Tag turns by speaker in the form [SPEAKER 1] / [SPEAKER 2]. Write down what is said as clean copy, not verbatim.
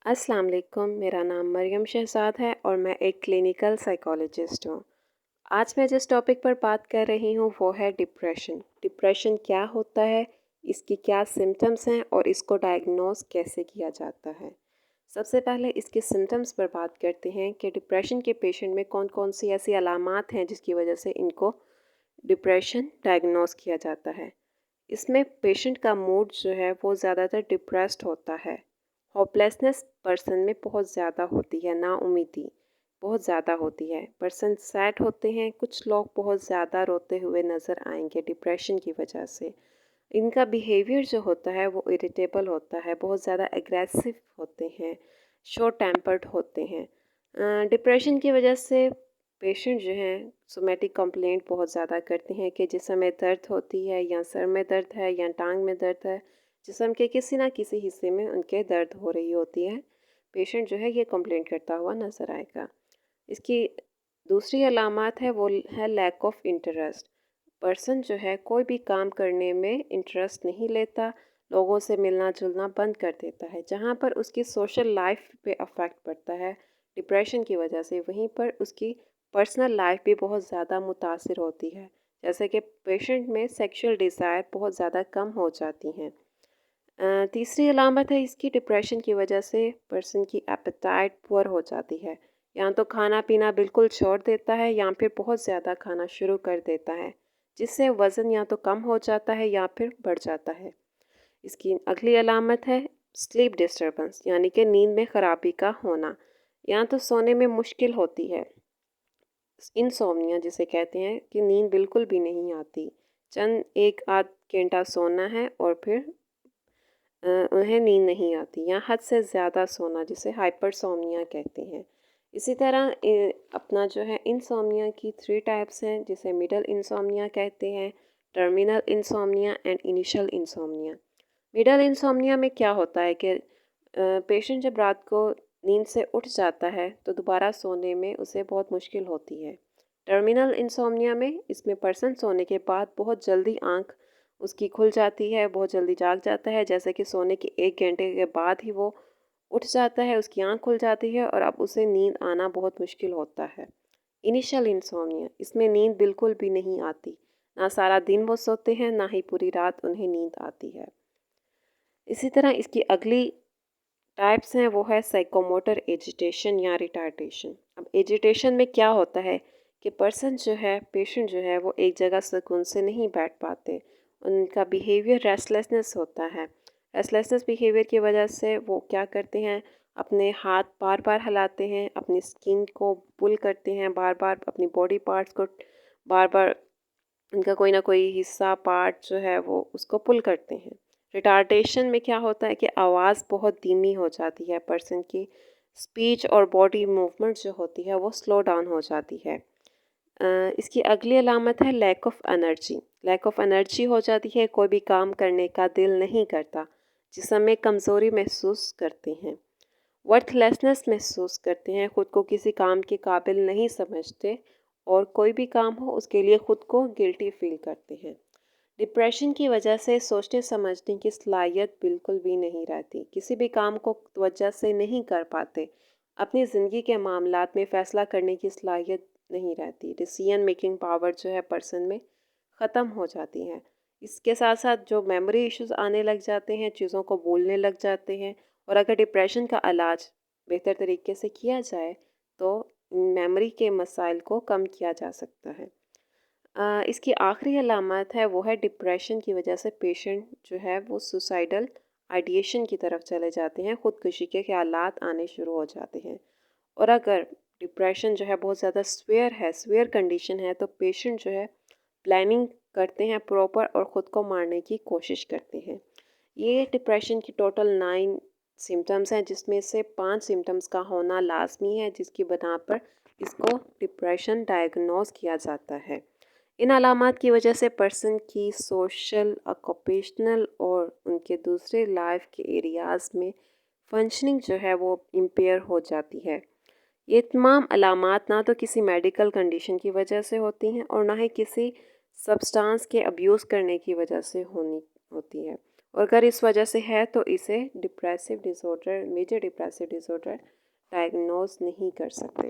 [SPEAKER 1] अस्सलाम वालेकुम। मेरा नाम मरियम शहजाद है और मैं एक क्लिनिकल साइकोलॉजिस्ट हूँ। आज मैं जिस टॉपिक पर बात कर रही हूँ वो है डिप्रेशन। डिप्रेशन क्या होता है, इसकी क्या सिम्टम्स हैं और इसको डायग्नोस कैसे किया जाता है। सबसे पहले इसके सिम्टम्स पर बात करते हैं कि डिप्रेशन के पेशेंट में कौन कौन सी ऐसी अलामात हैं जिसकी वजह से इनको डिप्रेशन डायग्नोस किया जाता है। इसमें पेशेंट का मूड जो है वो ज़्यादातर डिप्रेस्ड होता है। होपलेसनेस पर्सन में बहुत ज़्यादा होती है, नाउम्मीदी बहुत ज़्यादा होती है। पर्सन सैड होते हैं, कुछ लोग बहुत ज़्यादा रोते हुए नज़र आएंगे डिप्रेशन की वजह से। इनका बिहेवियर जो होता है वो इरिटेबल होता है, बहुत ज़्यादा एग्रेसिव होते हैं, शॉर्ट टेम्पर्ड होते हैं। डिप्रेशन की वजह से पेशेंट जो हैं सोमेटिक कंप्लेंट बहुत ज़्यादा करते हैं कि जिस्म में दर्द होती है या सर में दर्द है या टांग में दर्द है, जिस्म के किसी ना किसी हिस्से में उनके दर्द हो रही होती है। पेशेंट जो है ये कंप्लेंट करता हुआ नज़र आएगा। इसकी दूसरी अलामत है वो है लैक ऑफ इंटरेस्ट। पर्सन जो है कोई भी काम करने में इंटरेस्ट नहीं लेता, लोगों से मिलना जुलना बंद कर देता है। जहाँ पर उसकी सोशल लाइफ पे अफेक्ट पड़ता है डिप्रेशन की वजह से, वहीं पर उसकी पर्सनल लाइफ भी बहुत ज़्यादा मुतासिर होती है। जैसे कि पेशेंट में सेक्सुअल डिज़ायर बहुत ज़्यादा कम हो जाती हैं। तीसरी अलामत है इसकी डिप्रेशन की वजह से पर्सन की एपेटाइट पुअर हो जाती है। या तो खाना पीना बिल्कुल छोड़ देता है या फिर बहुत ज़्यादा खाना शुरू कर देता है, जिससे वज़न या तो कम हो जाता है या फिर बढ़ जाता है। इसकी अगली अलामत है स्लीप डिस्टर्बेंस, यानी कि नींद में ख़राबी का होना। या तो सोने में मुश्किल होती है, इंसोम्निया जिसे कहते हैं, कि नींद बिल्कुल भी नहीं आती। चंद एक आध घंटा सोना है और फिर उन्हें नींद नहीं आती, या हद से ज़्यादा सोना जिसे हाइपरसोम्निया कहते हैं। इसी तरह अपना जो है इंसोम्निया की 3 टाइप्स हैं, जिसे मिडल इंसोम्निया कहते हैं, terminal insomnia and initial insomnia. Middle insomnia में क्या होता है कि पेशेंट जब रात को नींद से उठ जाता है तो दोबारा सोने में उसे बहुत मुश्किल होती है। टर्मिनल इंसोम्निया में इसमें पर्सन सोने के बाद बहुत जल्दी आंख उसकी खुल जाती है, बहुत जल्दी जाग जाता है, जैसे कि सोने के 1 घंटे के बाद ही वो उठ जाता है, उसकी आंख खुल जाती है और अब उसे नींद आना बहुत मुश्किल होता है। इनिशियल इंसोम्निया, इसमें नींद बिल्कुल भी नहीं आती, ना सारा दिन वो सोते हैं ना ही पूरी रात उन्हें नींद आती है। इसी तरह इसकी अगली टाइप्स हैं वो है साइकोमोटर एजिटेशन या रिटार्डेशन। अब एजिटेशन में क्या होता है कि पर्सन जो है, पेशेंट जो है, वो एक जगह सुकून से नहीं बैठ पाते। उनका बिहेवियर रेस्टलेसनेस होता है। रेस्टलेसनेस बिहेवियर की वजह से वो क्या करते हैं, अपने हाथ बार बार हिलाते हैं, अपनी स्किन को पुल करते हैं, बार बार अपनी बॉडी पार्ट्स को बार बार उनका कोई ना कोई हिस्सा पार्ट जो है वो उसको पुल करते हैं। रिटार्डेशन में क्या होता है कि आवाज़ बहुत धीमी हो जाती है, पर्सन की स्पीच और बॉडी मूवमेंट जो होती है वो स्लो डाउन हो जाती है। इसकी अगली अलामत है lack of energy. Lack of energy हो जाती है, कोई भी काम करने का दिल नहीं करता, जिसमें कमज़ोरी महसूस करते हैं, वर्थलेसनेस महसूस करते हैं, ख़ुद को किसी काम के काबिल नहीं समझते और कोई भी काम हो उसके लिए ख़ुद को गिल्टी फील करते हैं। डिप्रेशन की वजह से सोचने समझने की सलाहियत बिल्कुल भी नहीं रहती, किसी भी काम को तवज्जो से नहीं कर पाते, अपनी ज़िंदगी के मामलात में फ़ैसला करने की सलाहियत नहीं रहती, डिसीजन मेकिंग पावर जो है पर्सन में ख़त्म हो जाती है। इसके साथ साथ जो मेमोरी इश्यूज़ आने लग जाते हैं, चीज़ों को भूलने लग जाते हैं। और अगर डिप्रेशन का इलाज बेहतर तरीके से किया जाए तो मेमोरी के मसाइल को कम किया जा सकता है। इसकी आखिरी अलामत है वो है डिप्रेशन की वजह से पेशेंट जो है वो सुसाइडल आइडिएशन की तरफ चले जाते हैं, ख़ुदकुशी के ख़्यालात आने शुरू हो जाते हैं। और अगर डिप्रेशन जो है बहुत ज़्यादा स्वेयर कंडीशन है तो पेशेंट जो है प्लानिंग करते हैं प्रॉपर और ख़ुद को मारने की कोशिश करते हैं। ये डिप्रेशन की टोटल 9 सिम्टम्स हैं, जिसमें से 5 सिम्टम्स का होना लाजमी है, जिसकी बिना पर इसको डिप्रेशन डायग्नोस किया जाता है। इन अलामात की वजह से पर्सन की सोशल, ऑक्यूपेशनल और उनके दूसरे लाइफ के एरियाज़ में फंक्शनिंग जो है वो इम्पेयर हो जाती है। ये तमाम अलामात ना तो किसी मेडिकल कंडीशन की वजह से होती हैं और ना ही किसी सब्सटेंस के अब्यूज़ करने की वजह से होती है। और अगर इस वजह से है तो इसे depressive disorder, major depressive disorder diagnose नहीं कर सकते।